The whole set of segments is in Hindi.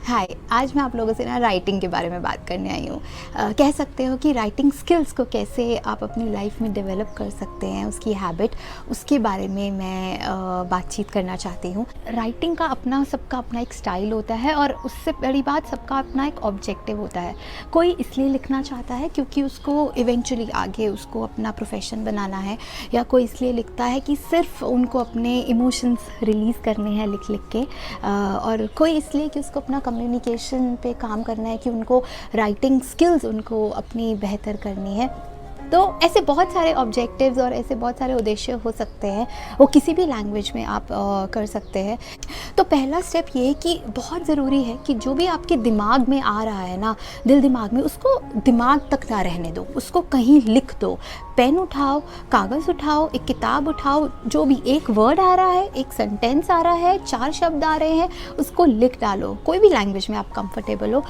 हाय, आज मैं आप लोगों से ना राइटिंग के बारे में बात करने आई हूँ। कह सकते हो कि राइटिंग स्किल्स को कैसे आप अपनी लाइफ में डेवलप कर सकते हैं, उसकी हैबिट, उसके बारे में मैं बातचीत करना चाहती हूँ। राइटिंग का सबका अपना एक स्टाइल होता है और उससे बड़ी बात सबका अपना एक ऑब्जेक्टिव होता है। कोई इसलिए लिखना चाहता है क्योंकि उसको इवेंचुअली आगे उसको अपना प्रोफेशन बनाना है, या कोई इसलिए लिखता है कि सिर्फ उनको अपने इमोशंस रिलीज़ करने हैं लिख लिख के, और कोई इसलिए कि उसको अपना कम्युनिकेशन पे काम करना है, कि उनको राइटिंग स्किल्स उनको अपनी बेहतर करनी है। तो ऐसे बहुत सारे ऑब्जेक्टिव्स और ऐसे बहुत सारे उद्देश्य हो सकते हैं, वो किसी भी लैंग्वेज में आप कर सकते हैं। तो पहला स्टेप ये है कि बहुत ज़रूरी है कि जो भी आपके दिमाग में आ रहा है ना, दिल दिमाग में, उसको दिमाग तक ना रहने दो, उसको कहीं लिख दो। पेन उठाओ, कागज़ उठाओ, एक किताब उठाओ, जो भी एक वर्ड आ रहा है, एक सेंटेंस आ रहा है, 4 शब्द आ रहे हैं, उसको लिख डालो, कोई भी लैंग्वेज में आप कंफर्टेबल हो,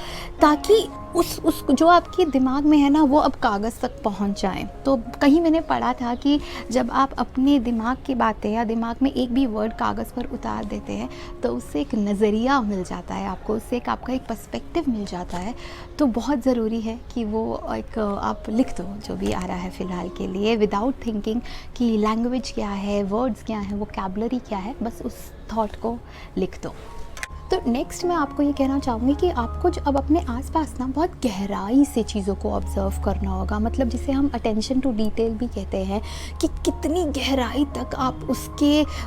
ताकि उस जो आपके दिमाग में है ना, वो अब कागज़ तक पहुंच जाए। तो कहीं मैंने पढ़ा था कि जब आप अपने दिमाग की बातें या दिमाग में एक भी वर्ड कागज़ पर उतार देते हैं तो उससे एक नज़रिया मिल जाता है आपको, उससे एक आपका एक पर्सपेक्टिव मिल जाता है। तो बहुत ज़रूरी है कि वो एक आप लिख दो जो भी आ रहा है फ़िलहाल के लिए, विदाउट थिंकिंग कि लैंग्वेज क्या है, वर्ड्स क्या है, वोकैबुलरी क्या है, बस उस थॉट को लिख दो। तो नेक्स्ट मैं आपको ये कहना चाहूँगी कि आपको जो अब अपने आसपास ना बहुत गहराई से चीज़ों को ऑब्ज़र्व करना होगा, मतलब जिसे हम अटेंशन टू डिटेल भी कहते हैं, कि कितनी गहराई तक आप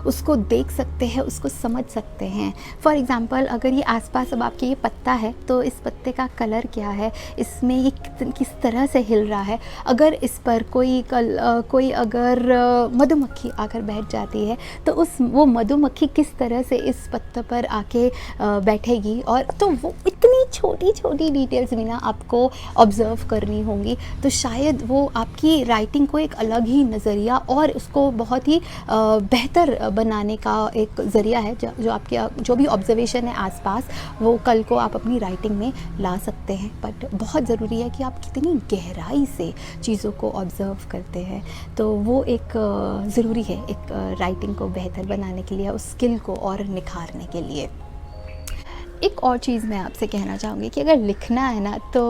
उसको देख सकते हैं, उसको समझ सकते हैं। फॉर एग्ज़ाम्पल, अगर ये आसपास अब आपके ये पत्ता है तो इस पत्ते का कलर क्या है, इसमें ये किस तरह से हिल रहा है। अगर इस पर कोई अगर मधुमक्खी आकर बैठ जाती है तो वो मधुमक्खी किस तरह से इस पत्ते पर आके बैठेगी, और तो वो इतनी छोटी छोटी डिटेल्स भी ना आपको ऑब्ज़र्व करनी होंगी। तो शायद वो आपकी राइटिंग को एक अलग ही नज़रिया और उसको बहुत ही बेहतर बनाने का एक ज़रिया है, जो आपके जो भी ऑब्ज़र्वेशन है आसपास, वो कल को आप अपनी राइटिंग में ला सकते हैं। बट बहुत ज़रूरी है कि आप कितनी गहराई से चीज़ों को ऑब्ज़र्व करते हैं, तो वो एक ज़रूरी है एक राइटिंग को बेहतर बनाने के लिए, उस स्किल को और निखारने के लिए। एक और चीज़ मैं आपसे कहना चाहूँगी कि अगर लिखना है ना तो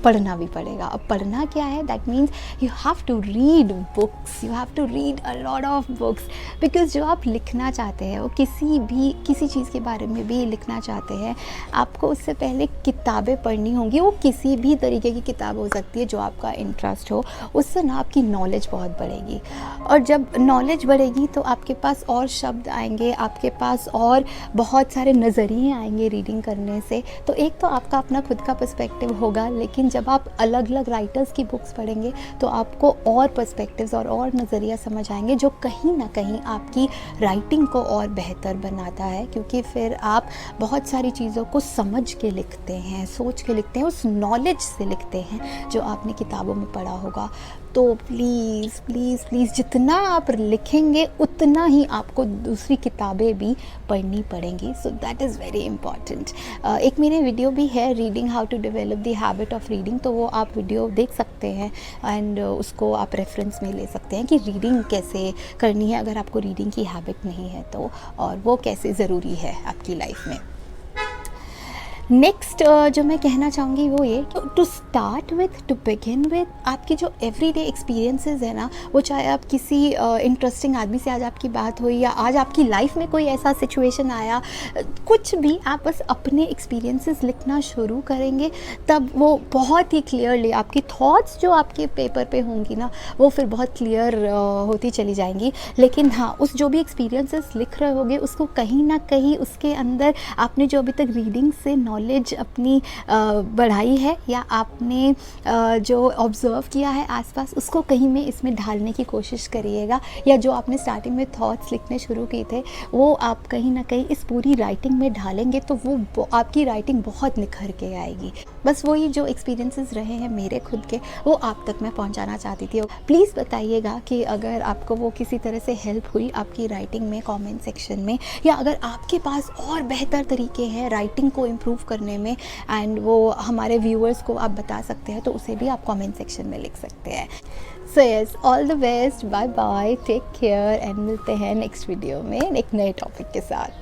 पढ़ना भी पड़ेगा। अब पढ़ना क्या है, that means you have to read books, you have to read a lot of books, because जो आप लिखना चाहते हैं वो किसी चीज़ के बारे में भी लिखना चाहते हैं, आपको उससे पहले किताबें पढ़नी होंगी। वो किसी भी तरीके की किताब हो सकती है जो आपका इंटरेस्ट हो, उससे ना आपकी नॉलेज बहुत बढ़ेगी, और जब नॉलेज बढ़ेगी तो आपके पास और शब्द आएंगे, आपके पास और बहुत सारे नज़रिए आएंगे रीडिंग करने से। तो एक तो आपका अपना खुद का पर्सपेक्टिव होगा, लेकिन जब आप अलग अलग राइटर्स की बुक्स पढ़ेंगे तो आपको और पर्सपेक्टिव्स और नज़रिया समझ आएंगे, जो कहीं ना कहीं आपकी राइटिंग को और बेहतर बनाता है, क्योंकि फिर आप बहुत सारी चीज़ों को समझ के लिखते हैं, सोच के लिखते हैं, उस नॉलेज से लिखते हैं जो आपने किताबों में पढ़ा होगा। तो प्लीज़ प्लीज़ प्लीज़ जितना आप लिखेंगे उतना ही आपको दूसरी किताबें भी पढ़नी पड़ेंगी। So that is very important. एक मेरे वीडियो भी है, reading how to develop the habit of reading, तो वो आप वीडियो देख सकते हैं एंड उसको आप रेफरेंस में ले सकते हैं कि रीडिंग कैसे करनी है अगर आपको रीडिंग की हैबिट नहीं है तो, और वो कैसे ज़रूरी है आपकी लाइफ में। नेक्स्ट जो मैं कहना चाहूँगी वो ये, to start with, to begin with, आपकी जो एवरीडे एक्सपीरियंसेस है ना, वो चाहे आप किसी इंटरेस्टिंग आदमी से आज आपकी बात हुई, या आज आपकी लाइफ में कोई ऐसा सिचुएशन आया, कुछ भी, आप बस अपने एक्सपीरियंसेस लिखना शुरू करेंगे, तब वो बहुत ही क्लियरली आपकी थॉट्स जो आपके पेपर पे होंगी ना, वो फिर बहुत क्लियर होती चली जाएंगी। लेकिन हाँ, उस जो भी एक्सपीरियंसेस लिख रहे होगे उसको कहीं ना कहीं उसके अंदर आपने जो अभी तक रीडिंग से नॉलेज अपनी बढ़ाई है, या आपने जो ऑब्ज़र्व किया है आसपास, उसको कहीं में इसमें ढालने की कोशिश करिएगा, या जो आपने स्टार्टिंग में थॉट्स लिखने शुरू किए थे वो आप कहीं ना कहीं इस पूरी राइटिंग में ढालेंगे, तो वो आपकी राइटिंग बहुत निखर के आएगी। बस वही जो एक्सपीरियंसेस रहे हैं मेरे खुद के, वो आप तक मैं पहुंचाना चाहती थी। प्लीज़ बताइएगा कि अगर आपको वो किसी तरह से हेल्प हुई आपकी राइटिंग में, कमेंट सेक्शन में, या अगर आपके पास और बेहतर तरीके हैं राइटिंग को इम्प्रूव करने में एंड वो हमारे व्यूअर्स को आप बता सकते हैं, तो उसे भी आप कमेंट सेक्शन में लिख सकते हैं। So yes, all the best, bye bye, take care, and मिलते हैं नेक्स्ट वीडियो में एक नए टॉपिक के साथ।